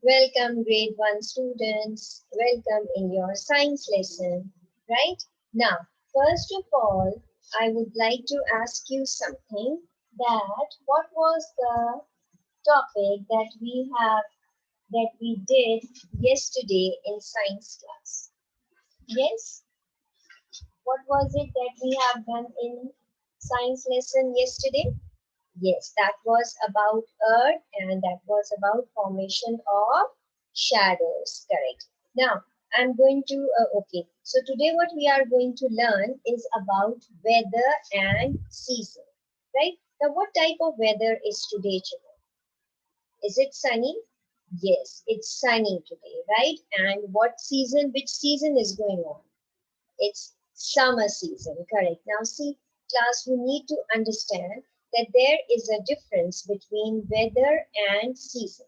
Welcome, grade 1 students. Welcome in your science lesson. Right? Now, first of all, I would like to ask you something that what was the topic that we did yesterday in science class? Yes? What was it that we have done in science lesson yesterday? Yes, that was about Earth and that was about formation of shadows. Correct. Now, I'm going to, okay. So today what we are going to learn is about weather and season. Right? Now, what type of weather is today, children? Is it sunny? Yes, it's sunny today, right? And what season, which season is going on? It's summer season, correct. Now see, class, you need to understand that there is a difference between weather and season.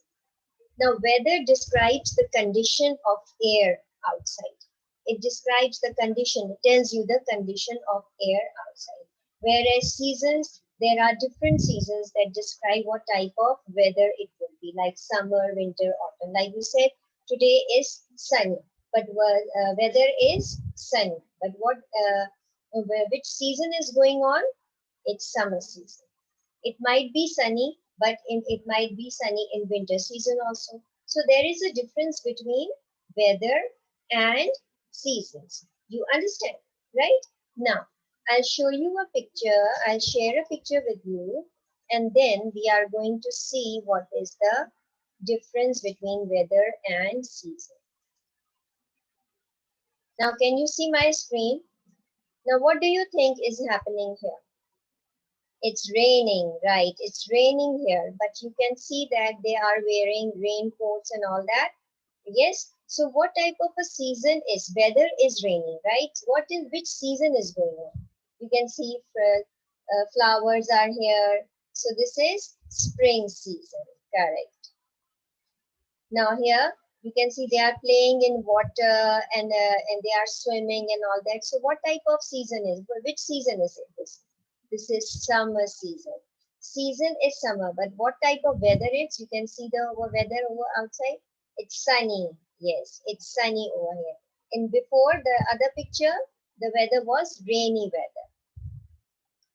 Now, weather describes the condition of air outside. It describes the condition, it tells you the condition of air outside. Whereas seasons, there are different seasons that describe what type of weather it will be, like summer, winter, autumn. Like you said, today is sunny, but weather is sunny. But which season is going on? It's summer season. It might be sunny, but it might be sunny in winter season also. So there is a difference between weather and seasons. You understand, right? Now, I'll show you a picture. I'll share a picture with you, and then we are going to see what is the difference between weather and season. Now, can you see my screen? Now, what do you think is happening here? It's raining, right? It's raining here, but you can see that they are wearing raincoats and all that. Yes. So what type of a season is? Weather is raining, right? Which season is going on? You can see flowers are here. So this is spring season, correct. Now here you can see they are playing in water and they are swimming and all that. So what type of season is? Which season is it? This is summer season. Season is summer, but what type of weather it's? You can see the weather over outside. It's sunny. Yes, it's sunny over here. And before the other picture, the weather was rainy weather.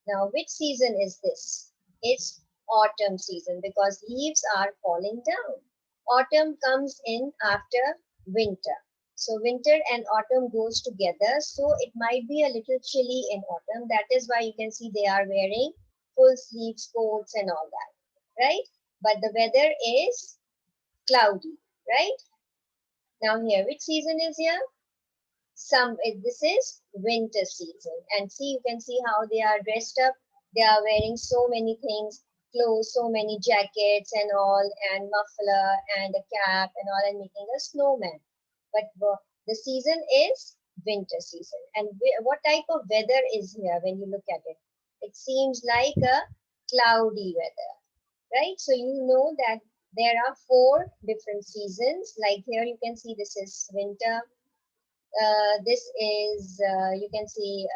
Now, which season is this? It's autumn season because leaves are falling down. Autumn comes in after winter. So winter and autumn goes together. So it might be a little chilly in autumn. That is why you can see they are wearing full sleeves coats and all that, right? But the weather is cloudy, right? Now here, which season is here? This is winter season, and see, you can see how they are dressed up. They are wearing so many things, clothes, so many jackets and all, and muffler and a cap and all, and making a snowman. But the season is winter season. And what type of weather is here when you look at it? It seems like a cloudy weather, right? So you know that there are 4 different seasons. Like here you can see this is winter, this is, you can see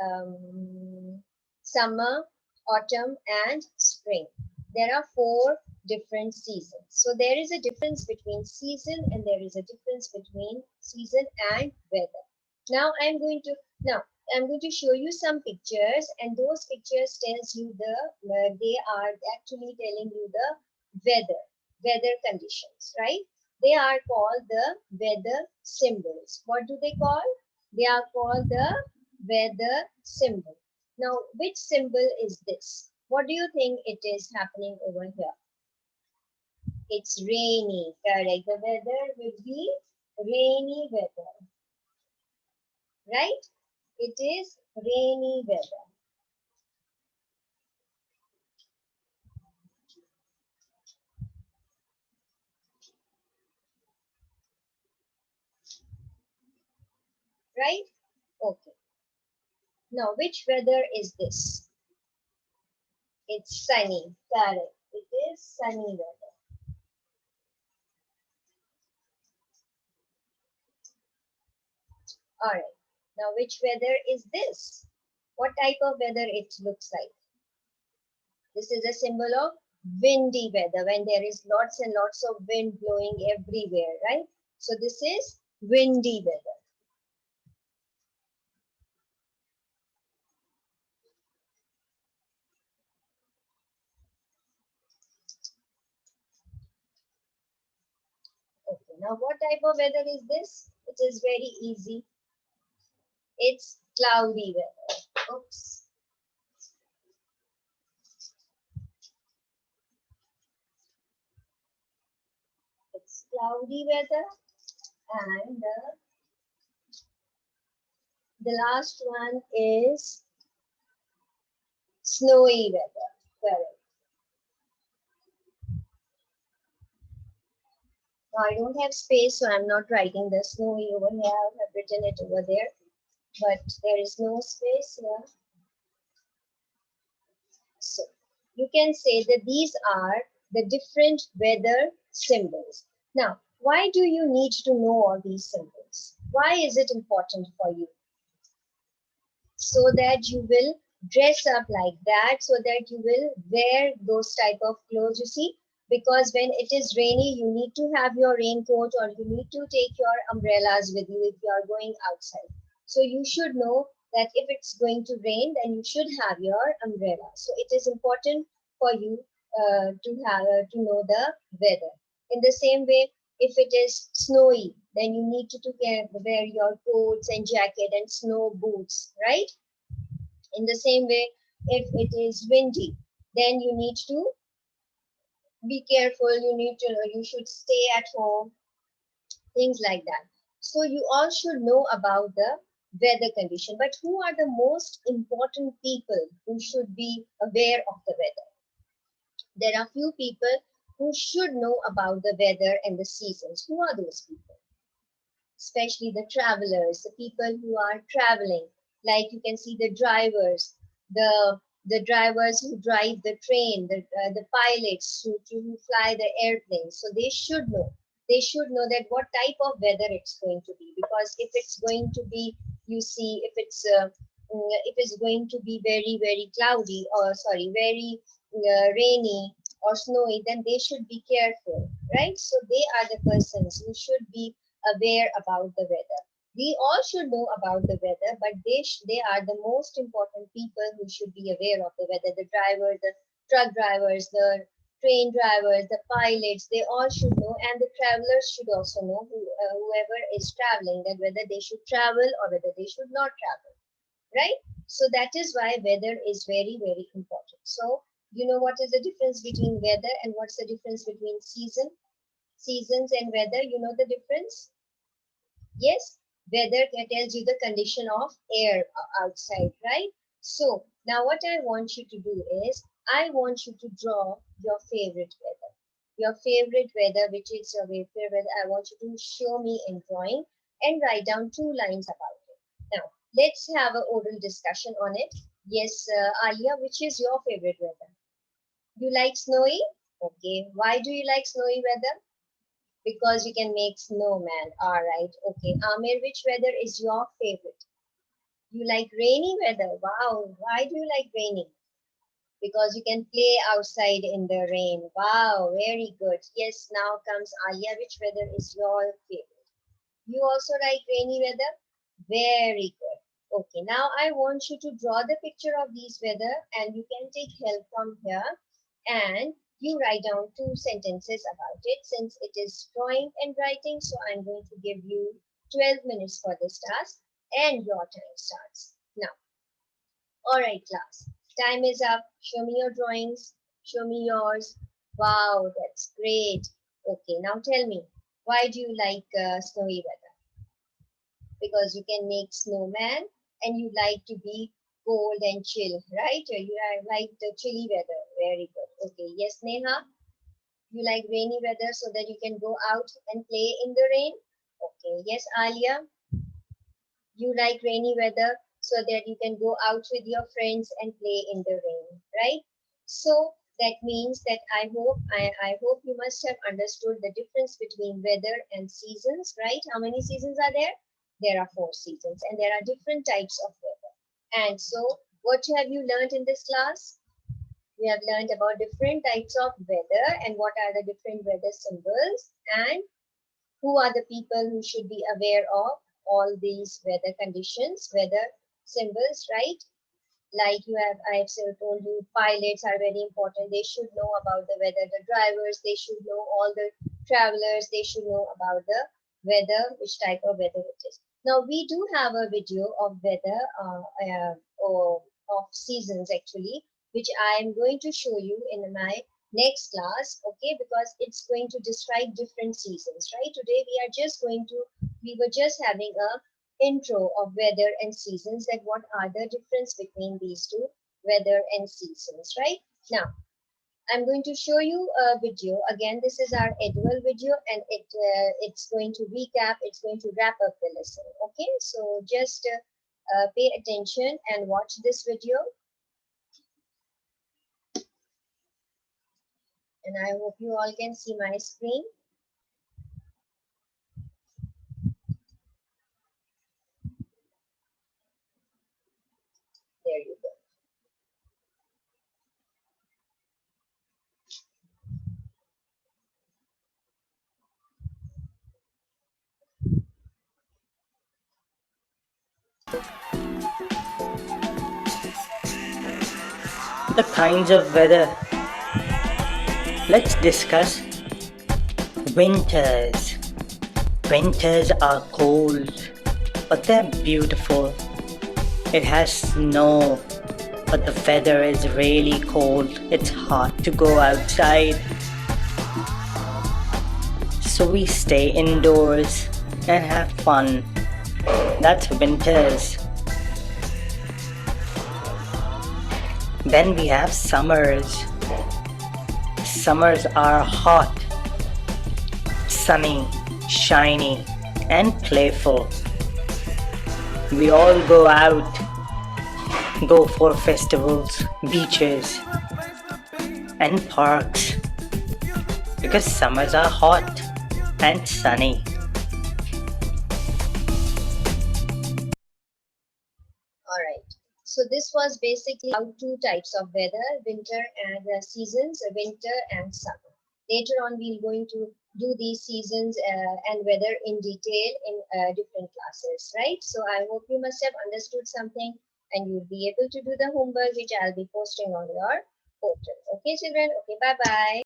summer, autumn, and spring. There are 4 different seasons. So there is a difference between season and there is a difference between season and weather. Now I'm going to show you some pictures, and those pictures tells you they are actually telling you the weather conditions, right? They are called the weather symbols. What do they call? They are called the weather symbol. Now, which symbol is this? What do you think it is happening over here? It's rainy, correct. The weather will be rainy weather, right? It is rainy weather, right? Okay. Now, which weather is this? It's sunny, correct. It is sunny weather. All right. Now, which weather is this? What type of weather it looks like? This is a symbol of windy weather, when there is lots and lots of wind blowing everywhere, right? So this is windy weather. Okay, now what type of weather is this? It is very easy. It's cloudy weather. Oops. It's cloudy weather, and the last one is snowy weather. Correct. Now I don't have space, so I'm not writing the snowy over here. I have written it over there, but there is no space here. So you can say that these are the different weather symbols. Now, why do you need to know all these symbols? Why is it important for you? So that you will dress up like that, so that you will wear those type of clothes, you see, because when it is rainy, you need to have your raincoat, or you need to take your umbrellas with you if you are going outside. So you should know that if it's going to rain, then you should have your umbrella. So it is important for you to know the weather. In the same way, if it is snowy, then you need to wear your coats and jacket and snow boots, right? In the same way, if it is windy, then you need to be careful. You should stay at home, things like that. So you all should know about the weather condition. But who are the most important people who should be aware of the weather? There are few people who should know about the weather and the seasons. Who are those people? Especially the travelers, the people who are traveling. Like you can see the drivers, the drivers who drive the train, the pilots who fly the airplanes. So they should know. They should know that what type of weather it's going to be. Because if it's going to be, you see, if it's going to be very, very cloudy, or sorry, very rainy or snowy, then they should be careful, right? So they are the persons who should be aware about the weather. We all should know about the weather, but they are the most important people who should be aware of the weather. The drivers, the truck drivers, the train drivers, the pilots, they all should know, and the travelers should also know, whoever is traveling, that whether they should travel or whether they should not travel, right? So that is why weather is very, very important. So you know what is the difference between weather and what's the difference between seasons and weather? You know the difference? Yes, weather tells you the condition of air outside, right? So now what I want you to do is, I want you to draw your favorite weather. Your favorite weather, which is your favorite weather, I want you to show me in drawing and write down 2 lines about it. Now, let's have an oral discussion on it. Yes, Alia, which is your favorite weather? You like snowy? Okay. Why do you like snowy weather? Because you can make snowman. All right. Okay. Amir, which weather is your favorite? You like rainy weather. Wow. Why do you like rainy? Because you can play outside in the rain. Wow. Very good. Yes. Now comes Alia. Which weather is your favorite? You also like rainy weather? Very good. Okay. Now I want you to draw the picture of these weather, and you can take help from here, and you write down 2 sentences about it. Since it is drawing and writing, so I'm going to give you 12 minutes for this task, and your time starts now. All right, class. Time is up. Show me your drawings. Show me yours. Wow, that's great. Okay, now tell me, why do you like snowy weather? Because you can make snowman, and you like to be cold and chill, right? You like the chilly weather. Very good. Okay, yes, Neha. You like rainy weather so that you can go out and play in the rain? Okay. Yes, Alia, you like rainy weather so that you can go out with your friends and play in the rain, right? So that means that I hope you must have understood the difference between weather and seasons, right? How many seasons are there? There are 4 seasons, and there are different types of weather. And so what have you learned in this class? We have learned about different types of weather and what are the different weather symbols and who are the people who should be aware of all these weather conditions, weather symbols, right? Like I have told you, pilots are very important. They should know about the weather. The drivers, they should know. All the travelers, they should know about the weather, which type of weather it is. Now we do have a video of weather or of seasons actually, which I am going to show you in my next class. Okay, because it's going to describe different seasons, right? Today we were just having a intro of weather and seasons, like what are the difference between these two, weather and seasons, right? Now I'm going to show you a video again. This is our annual video, and it's going to recap, it's going to wrap up the lesson. Okay, so just pay attention and watch this video, and I hope you all can see my screen. There you go. The kinds of weather. Let's discuss winters. Winters are cold, but they're beautiful. It has snow, but the weather is really cold. It's hard to go outside. So we stay indoors and have fun. That's winters. Then we have summers. Summers are hot, sunny, shiny, and playful. We all go out, go for festivals, beaches, and parks because summers are hot and sunny. All right. So this was basically how two types of weather, winter and seasons, winter and summer. Later on, we're going to do these seasons and weather in detail in different classes, right? So I hope you must have understood something and you'll be able to do the homework, which I'll be posting on your portal. Okay, children? Okay, bye-bye.